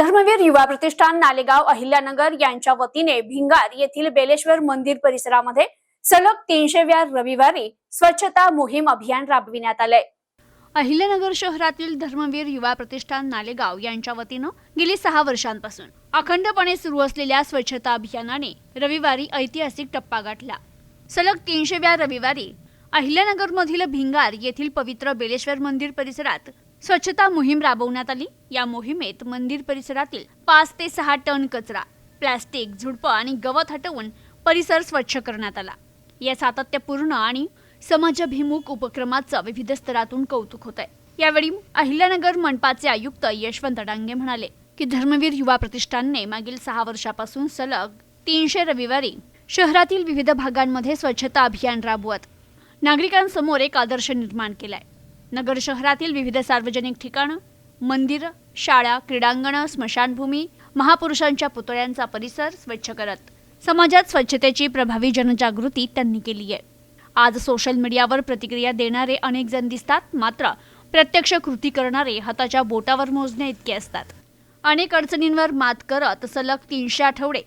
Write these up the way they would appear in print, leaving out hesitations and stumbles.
धर्मवीर युवा प्रतिष्ठान नालेगाव अहिल्यानगर यांच्या वतीने भिंगार येथील बेलेश्वर मंदिर परिसरामध्ये सलग 300व्या रविवारी स्वच्छता मोहीम अभियान राबविण्यात आले। अहिल्यानगर शहरातील धर्मवीर युवा प्रतिष्ठान नालेगाव यांच्या वतीने गेली 6 वर्षांपासून अखंडपणे सुरू असलेल्या स्वच्छता अभियानाने रविवारी ऐतिहासिक टप्पा गाठला। सलग 300व्या रविवारी अहिल्यानगर मधील भिंगार येथील पवित्र बेलेश्वर मंदिर परिसरात स्वच्छता मोहीम राबवण्यात आली। या मोहिमेत मंदिर परिसरातील 5 ते 6 टन कचरा, प्लास्टिक, झुडपं आणि गवत हटवून परिसर स्वच्छ करण्यात आला। या सातत्यपूर्ण आणि समाजाभिमुख उपक्रमाचं विविध स्तरातून कौतुक होत आहे। यावेळी अहिल्यानगर मनपाचे आयुक्त यशवंत डांगे म्हणाले की धर्मवीर युवा प्रतिष्ठानने मागील 6 वर्षापासून सलग 300 रविवारी शहरातील विविध भागांमध्ये स्वच्छता अभियान राबवत नागरिकांसमोर एक आदर्श निर्माण केलाय। नगर शहरातील विविध सार्वजनिक ठिकाणं, मंदिर, शाळा, क्रीडांगण, स्मशानभूमी, महापुरुषांच्या पुतळ्यांचा परिसर स्वच्छ करत समाजात स्वच्छतेची प्रभावी जनजागृती त्यांनी केली आहे। आज सोशल मीडियावर प्रतिक्रिया देणारे अनेक जण दिसतात, मात्र प्रत्यक्ष कृती करणारे हाताच्या बोटावर मोजणे इतके असतात। अनेक अडचणींवर मात करत सलग 300 आठवडे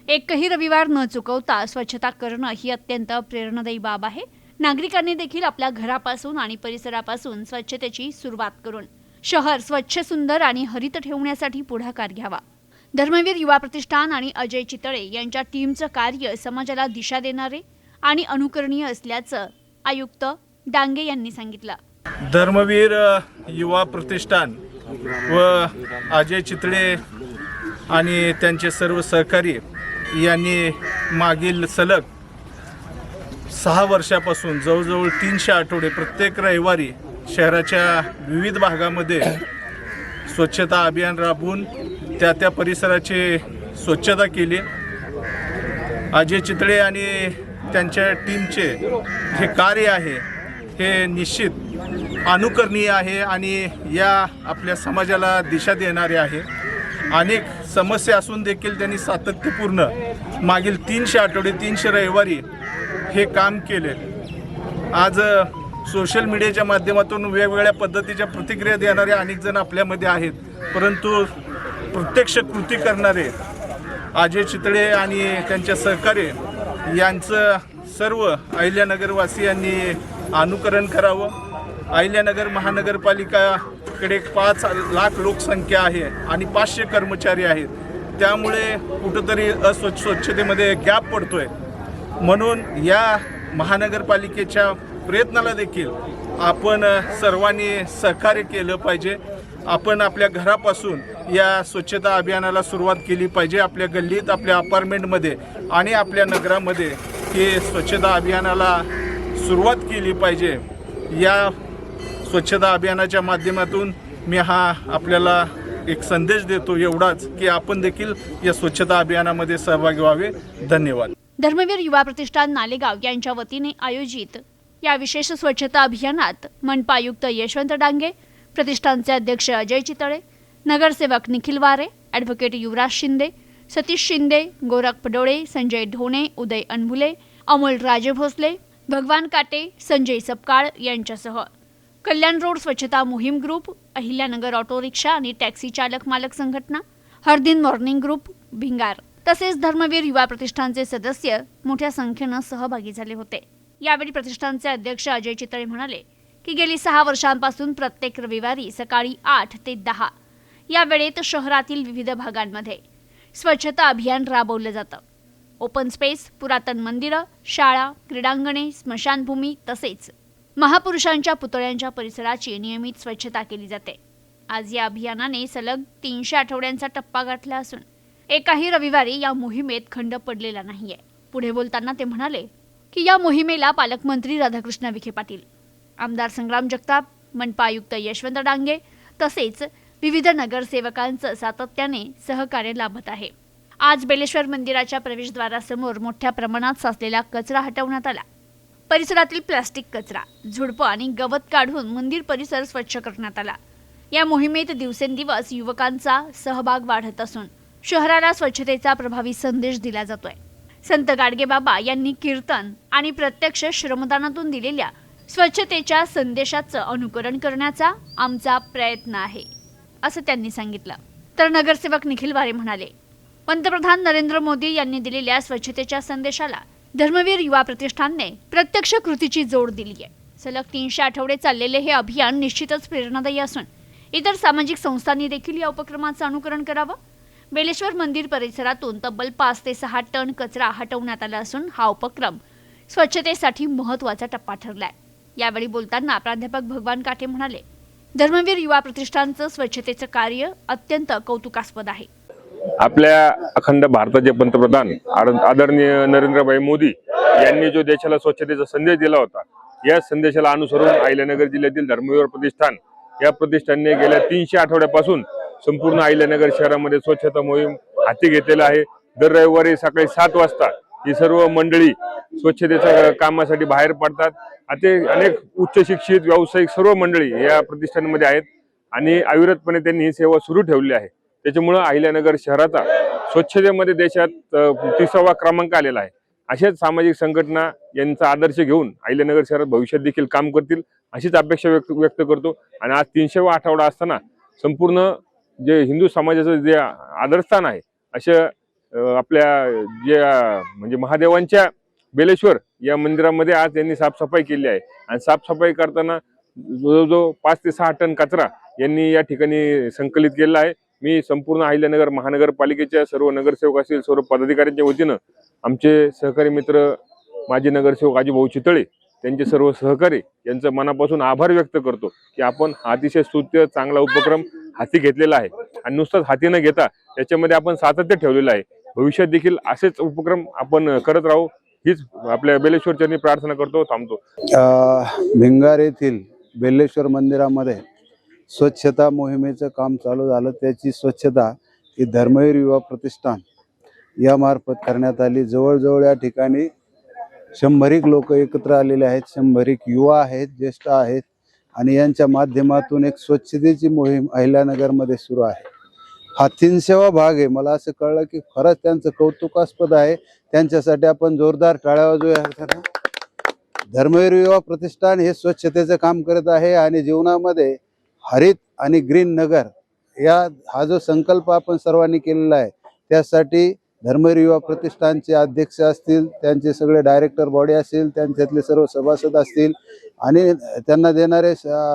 एकही रविवार न चुकवता स्वच्छता करणं ही अत्यंत प्रेरणादायी बाब आहे। नागरिकांनी देखील आपल्या घरापासून आणि परिसरापासून स्वच्छतेची सुरुवात करून शहर स्वच्छ, सुंदर आणि हरित ठेवण्यासाठी पुढाकार घ्यावा। धर्मवीर युवा प्रतिष्ठान आणि अजय चितळे यांच्या टीमचं कार्य समाजाला दिशा देणारे आणि अनुकरणीय असल्याचं आयुक्त डांगे यांनी सांगितलं। धर्मवीर युवा प्रतिष्ठान व अजय चितळे आणि त्यांचे सर्व सहकारी यांनी मागील सलग 6 वर्षापासून जवळजवळ 300 आठवडे प्रत्येक रविवारी शहराच्या विविध भागामध्ये स्वच्छता अभियान राबवून त्या परिसराची स्वच्छता केली। अजय चितळे आणि त्यांच्या टीमचे हे कार्य आहे हे निश्चित अनुकरणीय आहे आणि या आपल्या समाजाला दिशा देणारे आहे। अनेक समस्या असून देखील त्यांनी सातत्यपूर्ण मागील 300 आठवडे 300 रविवारी हे काम केले। आज सोशल मीडियाच्या माध्यमातून वेगवेगळ्या पद्धतीच्या प्रतिक्रिया देणारे अनेक जण आपल्यामध्ये आहेत, परंतु प्रत्यक्ष कृती करणारे अजय चितळे आणि त्यांच्या सहकारी यांचं सर्व अहिल्यानगरवासियांनी अनुकरण करावं। अहिल्यानगर महानगरपालिकाकडे 5 लाख लोकसंख्या आहे आणि 500 कर्मचारी आहेत, त्यामुळे कुठंतरी स्वच्छतेमध्ये गॅप पडतोय। म्हणून या महानगरपालिकेच्या प्रयत्नाला देखील आपण सर्वांनी सहकार्य केलं पाहिजे। आपण आपल्या घरापासून या स्वच्छता अभियानाला सुरुवात केली पाहिजे। आपल्या गल्लीत, आपल्या अपार्टमेंटमध्ये आणि आपल्या नगरामध्ये हे स्वच्छता अभियानाला सुरुवात केली पाहिजे। या स्वच्छता अभियानाच्या माध्यमातून मी आपल्याला एक संदेश देतो एवढाच की आपण देखील या स्वच्छता अभियानामध्ये सहभागी व्हावे। धन्यवाद। धर्मवीर युवा प्रतिष्ठान नालेगाव यांच्या वतीने आयोजित या विशेष स्वच्छता अभियानात मनपा आयुक्त यशवंत डांगे, प्रतिष्ठानचे अध्यक्ष अजय चितळे, नगरसेवक निखिल वारे, ॲडव्होकेट युवराज शिंदे, सतीश शिंदे, गोरख पडोळे, संजय ढोणे, उदय अनभुले, अमोल राजे भोसले, भगवान काटे, संजय सपकाळ यांच्यासह कल्याण रोड स्वच्छता मोहीम ग्रुप, अहिल्यानगर ऑटो रिक्षा आणि टॅक्सी चालक मालक संघटना, हरदिन मॉर्निंग ग्रुप भिंगार तसेच धर्मवीर युवा प्रतिष्ठानचे सदस्य मोठ्या संख्येने सहभागी झाले होते। यावेळी प्रतिष्ठानचे अध्यक्ष अजय चितळे म्हणाले की गेली 6 वर्षांपासून प्रत्येक रविवारी सकाळी 8 ते 10 या वेळेत शहरातील विविध भागांमध्ये स्वच्छता अभियान राबवलं जातं। ओपन स्पेस, पुरातन मंदिरं, शाळा, क्रीडांगणे, स्मशानभूमी तसेच महापुरुषांच्या पुतळ्यांच्या परिसराची नियमित स्वच्छता केली जाते। आज या अभियानाने सलग 300 आठवड्यांचा टप्पा गाठला असून एकाही रविवारी या मोहिमेत खंड पडलेला नाहीये। पुढे बोलताना ते म्हणाले की या मोहिमेला पालकमंत्री राधाकृष्ण विखे पाटील, आमदार संग्राम जगताप, मनपा आयुक्त यशवंत डांगे तसेच विविध नगरसेवकांचं सातत्याने सहकार्य लाभत आहे। आज बेलेश्वर मंदिराच्या प्रवेशद्वारासमोर मोठ्या प्रमाणात साचलेला कचरा हटवण्यात आला। परिसरातील प्लास्टिक कचरा, झुडपं आणि गवत काढून मंदिर परिसर स्वच्छ करण्यात आला। या मोहिमेत दिवसेंदिवस युवकांचा सहभाग वाढत असून शहराला स्वच्छतेचा प्रभावी संदेश दिला जातोय। संत गाडगेबाबा यांनी कीर्तन आणि प्रत्यक्ष श्रमदानातून दिलेल्या स्वच्छतेच्या संदेशाचं अनुकरण करण्याचा आमचा प्रयत्न आहे, असं त्यांनी सांगितलं। तर नगरसेवक निखिल वारे म्हणाले, पंतप्रधान नरेंद्र मोदी यांनी दिलेल्या स्वच्छतेच्या संदेशाला धर्मवीर युवा प्रतिष्ठानने प्रत्यक्ष कृतीची जोड दिली आहे. सलग 300 आठवडे चाललेले हे अभियान निश्चितच प्रेरणादायी असून इतर सामाजिक संस्थांनी देखील या उपक्रमाचं अनुकरण करावं. बेलेश्वर मंदिर परिसरातून तब्बल 5 ते 6 टन कचरा हटवण्यात आला असून हा उपक्रम स्वच्छतेसाठी महत्त्वाचा टप्पा ठरलाय. यावेळी बोलताना प्राध्यापक भगवान काटे म्हणाले, धर्मवीर युवा प्रतिष्ठानचं स्वच्छतेचं कार्य अत्यंत कौतुकास्पद आहे. आपल्या अखंड भारताचे पंतप्रधान आदरणीय नरेंद्रभाई मोदी यांनी जो देशाला स्वच्छतेचा संदेश दिला होता, या संदेशाला अनुसरून अहिल्यानगर जिल्ह्यातील धर्मवीर प्रतिष्ठान या प्रतिष्ठानने गेल्या 300 आठवड्यापासून संपूर्ण अहिल्यानगर शहरामध्ये स्वच्छता मोहीम हाती घेतलेला आहे. दर रविवारी सकाळी 7 वाजता ही सर्व मंडळी स्वच्छतेच्या कामासाठी बाहेर पडतात. अनेक उच्च शिक्षित व्यावसायिक सर्व मंडळी या प्रतिष्ठानामध्ये आहेत आणि अविरतपणे त्यांनी ही सेवा सुरू ठेवली आहे. त्याच्यामुळे अहिल्यानगर शहराचा स्वच्छतेमध्ये देशात 30वा क्रमांक आलेला आहे. अशाच सामाजिक संघटना यांचा आदर्श घेऊन अहिल्यानगर शहरात भविष्यात देखील काम करतील अशीच अपेक्षा व्यक्त करतो. आणि आज 300वा आठवडा असताना संपूर्ण जे हिंदू समाजाचं जे आदरस्थान आहे अशा आपल्या जे म्हणजे महादेवांच्या बेलेश्वर या मंदिरामध्ये आज त्यांनी साफसफाई केली आहे. आणि साफसफाई करताना जवळजवळ 5 ते 6 टन कचरा यांनी या ठिकाणी संकलित केलेला आहे. मी संपूर्ण अहिल्यानगर महानगरपालिकेच्या सर्व नगरसेवक असतील, सर्व पदाधिकाऱ्यांच्या वतीनं आमचे सहकारी मित्र माजी नगरसेवक अजिभाऊ चितळे त्यांचे सर्व सहकारी यांचं मनापासून आभार व्यक्त करतो की आपण अतिशय स्तुत्य चांगला उपक्रम हाती घेतलेला आहे. आणि नुसताच हाती न घेता त्याच्यामध्ये आपण सातत्य ठेवलेलं आहे. भविष्यात देखील असेच उपक्रम आपण करत राहू हीच आपल्या बेलेश्वरच्यांनी प्रार्थना करतो. थांबतो. भिंगार येथील बेलेश्वर मंदिरामध्ये स्वच्छता मोहिमेचं काम चालू झालं. त्याची स्वच्छता ही धर्मवीर युवा प्रतिष्ठान यामार्फत करण्यात आली. जवळजवळ या ठिकाणी 100 लोक एकत्र आलेले आहेत. 100 युवा आहेत, ज्येष्ठ आहेत आणि यांच्या माध्यमातून एक स्वच्छतेची मोहीम अहिल्यानगरमध्ये सुरू आहे. हा 300वा भाग आहे. मला असं कळलं की खरंच त्यांचं कौतुकास्पद आहे. त्यांच्यासाठी आपण जोरदार टाळ्या वाजवूया. धर्मवीर युवा प्रतिष्ठान हे स्वच्छतेचं काम करत आहे आणि जीवनामध्ये हरित आणि ग्रीन नगर हा जो संकल्प आपण सर्वांनी केलेला आहे त्यासाठी धर्मवीर युवा प्रतिष्ठानचे अध्यक्ष असतील, त्यांचे सगळे डायरेक्टर बॉडी असतील, त्यांच्यातले सर्व सभासद असतील आणि त्यांना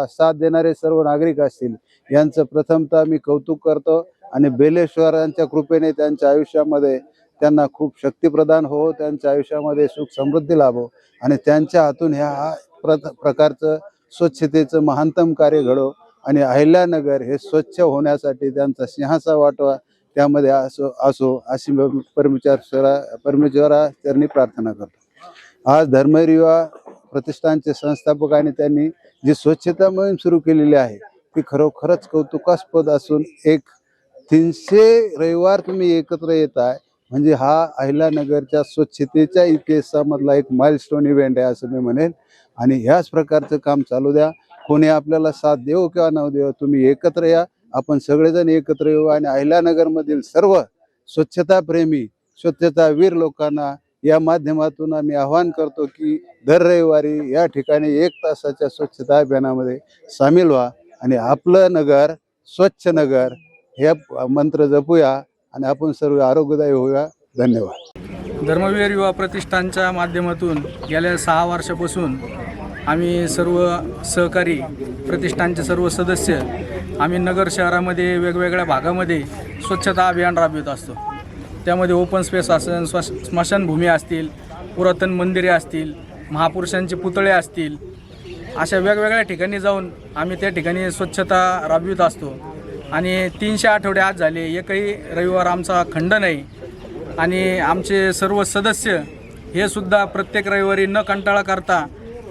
साथ देणारे सर्व नागरिक असतील, यांचं प्रथमतः मी कौतुक करतो. आणि बेलेश्वरांच्या कृपेने त्यांच्या आयुष्यामध्ये त्यांना खूप शक्ती प्रदान हो, त्यांच्या आयुष्यामध्ये सुख समृद्धी लाभो आणि त्यांच्या हातून ह्या प्रकारचं स्वच्छतेचं महानतम कार्य घडो आणि अहिल्यानगर हे स्वच्छ होण्यासाठी त्यांचा सिंहाचा वाटा त्यामध्ये असो अशी परमेश्वरा चरणी प्रार्थना करतो. आज धर्मवीर युवा प्रतिष्ठानचे संस्थापक आणि त्यांनी जी स्वच्छता मोहीम सुरू केलेली आहे ती खरोखरच कौतुकास्पद असून एक 300 रविवार तुम्ही एकत्र येत आहे म्हणजे हा अहिल्यानगरच्या स्वच्छतेच्या इतिहासामधला एक माइलस्टोन इव्हेंट आहे असं मी म्हणेन. आणि ह्याच प्रकारचं काम चालू द्या. कोणी आपल्याला साथ देव किंवा न देव, तुम्ही एकत्र या. आपण सगळेजण एकत्र येऊ आणि अहिल्यानगरमधील सर्व स्वच्छता प्रेमी, स्वच्छतावीर लोकांना या माध्यमातून आम्ही आवाहन करतो की दर रविवारी या ठिकाणी 1 तासाच्या स्वच्छता अभियानामध्ये सामील व्हा आणि आपलं नगर स्वच्छ नगर हे मंत्र जपूया आणि आपण सर्व आरोग्यदायी होऊया. धन्यवाद. धर्मवीर युवा प्रतिष्ठानच्या माध्यमातून गेल्या 6 वर्षापासून आम्ही सर्व सहकारी प्रतिष्ठानचे सर्व सदस्य आम्ही नगर शहरामध्ये वेगवेगळ्या भागामध्ये स्वच्छता अभियान राबवित असतो. त्यामध्ये ओपन स्पेस असेल, स्मशानभूमी असतील, पुरातन मंदिरे असतील, महापुरुषांचे पुतळे असतील, अशा वेगवेगळ्या ठिकाणी जाऊन आम्ही त्या ठिकाणी स्वच्छता राबवित असतो. आणि 300 आठवडे आज झाले, एकही रविवार आमचा खंड नाही. आणि आमचे सर्व सदस्य हे सुद्धा प्रत्येक रविवारी न कंटाळा करता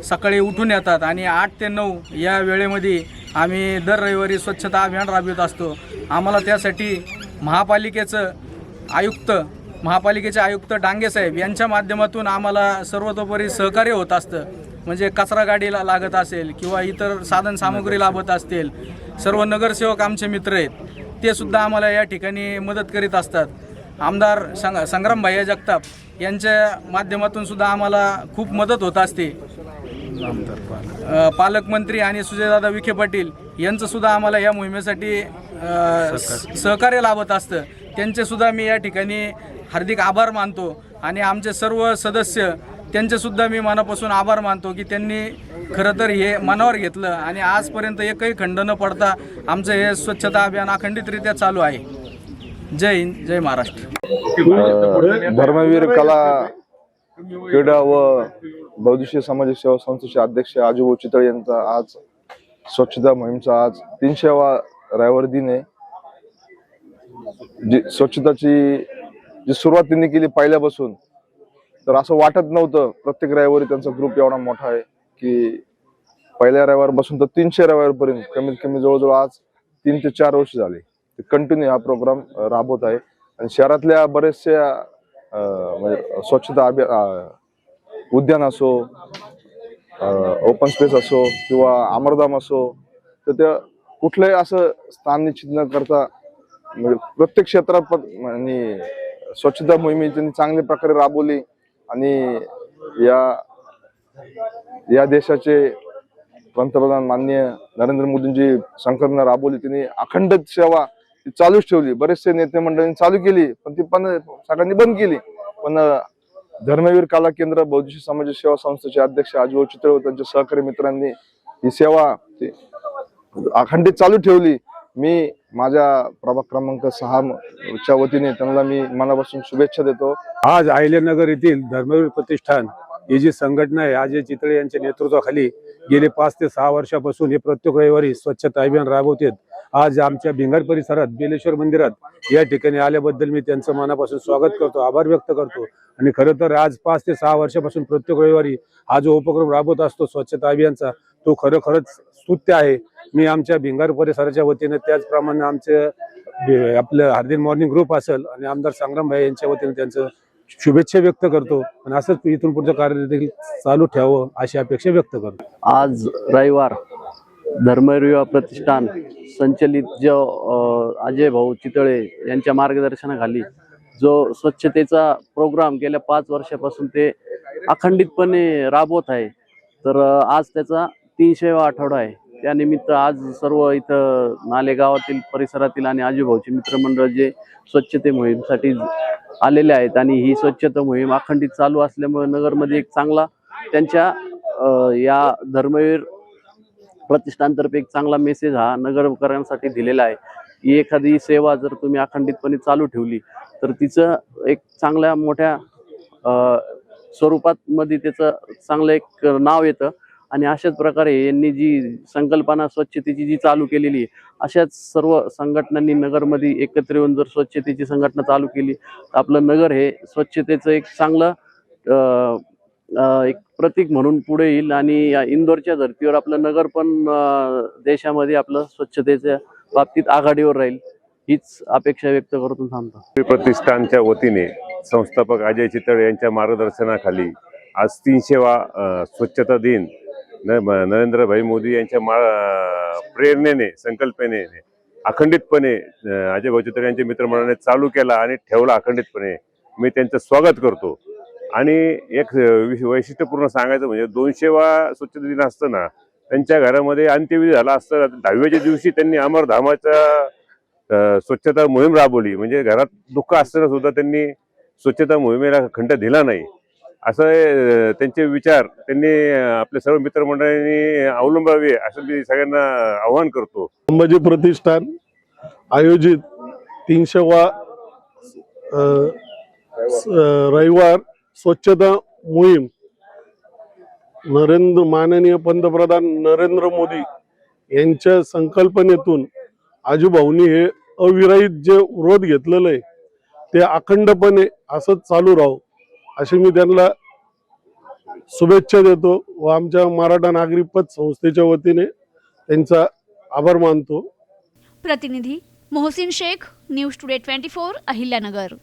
सकाळी उठून येतात आणि 8 ते 9 या वेळेमध्ये आम्ही दर रविवारी स्वच्छता अभियान राबवित असतो. आम्हाला त्यासाठी महापालिकेचे आयुक्त डांगे साहेब यांच्या माध्यमातून आम्हाला सर्वतोपरी सहकार्य होत असतं. म्हणजे कचरा गाडीला लागत असेल किंवा इतर साधन सामुग्री लागत असतील, सर्व नगरसेवक आमचे मित्र आहेत, ते सुद्धा आम्हाला या ठिकाणी मदत करीत असतात. आमदार संग्राम भैया जगताप यांच्या माध्यमातून सुद्धा आम्हाला खूप मदत होत असते. पालकमंत्री आणि सुजयदादा विखे पाटील यांचं सुद्धा आम्हाला या मोहिमेसाठी सहकार्य लाभत असतं. त्यांचे सुद्धा मी या ठिकाणी हार्दिक आभार मानतो आणि आमचे सर्व सदस्य त्यांचे सुद्धा मी मनापासून आभार मानतो की त्यांनी खरं तर हे मनावर घेतलं आणि आजपर्यंत एकही खंड न पडता आमचं हे स्वच्छता अभियान अखंडितरित्या चालू आहे. जय हिंद, जय महाराष्ट्र. धर्मवीर कला क्रीडा व बौद्धिक समाज सेवा संस्थेचे अध्यक्ष आजूभाऊ चितळे यांचा आज स्वच्छता मोहीमचा आज 300वा रविवार दिन आहे. जी स्वच्छताची जी सुरुवात त्यांनी केली पहिल्यापासून, तर असं वाटत नव्हतं प्रत्येक रविवारी त्यांचा ग्रुप एवढा मोठा आहे की पहिल्या रविवारपासून तर 300 रविवारपर्यंत कमीत कमी जवळजवळ आज 3 ते 4 वर्ष झाले कंटिन्यू हा प्रोग्राम राबवत आहे. आणि शहरातल्या बरेचशा म्हणजे स्वच्छता अभियान उद्यान असो, ओपन स्पेस असो किंवा अमरधाम असो, तर त्या कुठलंही असं स्थान निश्चित न करता म्हणजे प्रत्येक क्षेत्रात आणि स्वच्छता मोहीम त्यांनी चांगल्या प्रकारे राबवली. आणि या देशाचे पंतप्रधान माननीय नरेंद्र मोदींची संकल्पना राबवली, त्यांनी अखंड सेवा ती चालूच ठेवली. बरेचसे नेते मंडळींनी चालू केली पण ती सगळ्यांनी बंद केली. पण धर्मवीर कला केंद्र बौद्धिक समाज सेवा संस्थेचे अध्यक्ष आजूभाऊ चितळे व त्यांच्या सहकारी मित्रांनी ही सेवा अखंडित चालू ठेवली. मी माझ्या प्रभाग क्रमांक 6 च्या वतीने त्यांना मी मनापासून शुभेच्छा देतो. आज अहिल्यानगर येथील धर्मवीर प्रतिष्ठान ही जी संघटना आहे, अजय चितळे यांच्या नेतृत्वाखाली गेले 5 ते 6 वर्षापासून हे प्रत्येक रविवारी स्वच्छता अभियान राबवतात. आज आमच्या भिंगार परिसरात बेलेश्वर मंदिरात या ठिकाणी आल्याबद्दल मी त्यांचं मनापासून स्वागत करतो, आभार व्यक्त करतो. आणि खरं तर आज 5 ते 6 वर्षापासून प्रत्येक रविवारी हा जो उपक्रम राबवत असतो स्वच्छता अभियानचा, तो खरंच स्तुत्य आहे. मी आमच्या भिंगार परिसराच्या वतीने, त्याचप्रमाणे आमचे आपलं हार्दिक मॉर्निंग ग्रुप असेल आणि आमदार संग्राम भाई यांच्या वतीने त्यांचं शुभेच्छा व्यक्त करतो. आणि असंच इथून पुढचं कार्य देखील चालू ठेवावं अशी अपेक्षा व्यक्त करतो. आज रविवार धर्मवीर युवा प्रतिष्ठान संचलित जो अजय भाऊ चितळे यांच्या मार्गदर्शनाखाली जो स्वच्छतेचा प्रोग्राम गेल्या 5 वर्षापासून ते अखंडितपणे राबवत आहे, तर आज त्याचा 300वा आठवडा आहे. त्यानिमित्त आज सर्व इथं नालेगावातील परिसरातील आणि आजूबाजूचे मित्रमंडळ जे स्वच्छते मोहीमसाठी आलेले आहेत आणि ही स्वच्छता मोहीम अखंडित चालू असल्यामुळे नगरमध्ये एक चांगला त्यांच्या या धर्मवीर प्रतिष्ठानतर्फे एक चांगला मेसेज हा नगरकरांसाठी दिलेला आहे की एखादी सेवा जर तुम्ही अखंडितपणे चालू ठेवली तर तिचं एक चांगल्या मोठ्या स्वरूपात मध्ये त्याचं चांगलं एक नाव येतं. आणि अशाच प्रकारे यांनी जी संकल्पना स्वच्छतेची जी चालू केलेली आहे, अशाच सर्व संघटनांनी नगरमध्ये एकत्र येऊन जर स्वच्छतेची संघटना चालू केली तर आपलं नगर हे स्वच्छतेचं एक चांगलं एक प्रतीक म्हणून पुढे येईल. आणि या इंदोरच्या धर्तीवर आपलं नगर पण देशामध्ये आपलं स्वच्छतेच्या बाबतीत आघाडीवर राहील, हीच अपेक्षा व्यक्त करून थांबतो. प्रतिष्ठानच्या वतीने संस्थापक अजय चितळे यांच्या मार्गदर्शनाखाली आज 300वा स्वच्छता दिन नरेंद्र भाई मोदी यांच्या प्रेरणेने, संकल्पनेने अखंडितपणे अजय भाऊ चितळे यांच्या मित्रमंडळाने चालू केला आणि ठेवला अखंडितपणे. मी त्यांचं स्वागत करतो. आणि एक वैशिष्ट्यपूर्ण सांगायचं म्हणजे 200वा स्वच्छता दिन असताना त्यांच्या घरामध्ये अंत्यविधी झाला असताना 10व्याच्या दिवशी त्यांनी अमरधामाचा स्वच्छता मोहीम राबवली. म्हणजे घरात दुःख असताना सुद्धा त्यांनी स्वच्छता मोहिमेला खंड दिला नाही. असं त्यांचे विचार त्यांनी आपल्या सर्व मित्रमंडळांनी अवलंबावे असं मी सगळ्यांना आवाहन करतो. संभाजी प्रतिष्ठान आयोजित 300वा रविवार स्वच्छता मोहीम माननीय पंतप्रधान नरेंद्र मोदी यांच्या संकल्पनेतून आजूभाऊंनी हे अविरहित जे व्रत घेतलेलं आहे ते अखंडपणे असंच चालू राहो अशी मी त्यांना शुभेच्छा देतो व आमच्या मराठा नागरिक पद संस्थेच्या वतीने त्यांचा आभार मानतो. प्रतिनिधी मोहसिन शेख, न्यूज टुडे 24, अहिल्यानगर.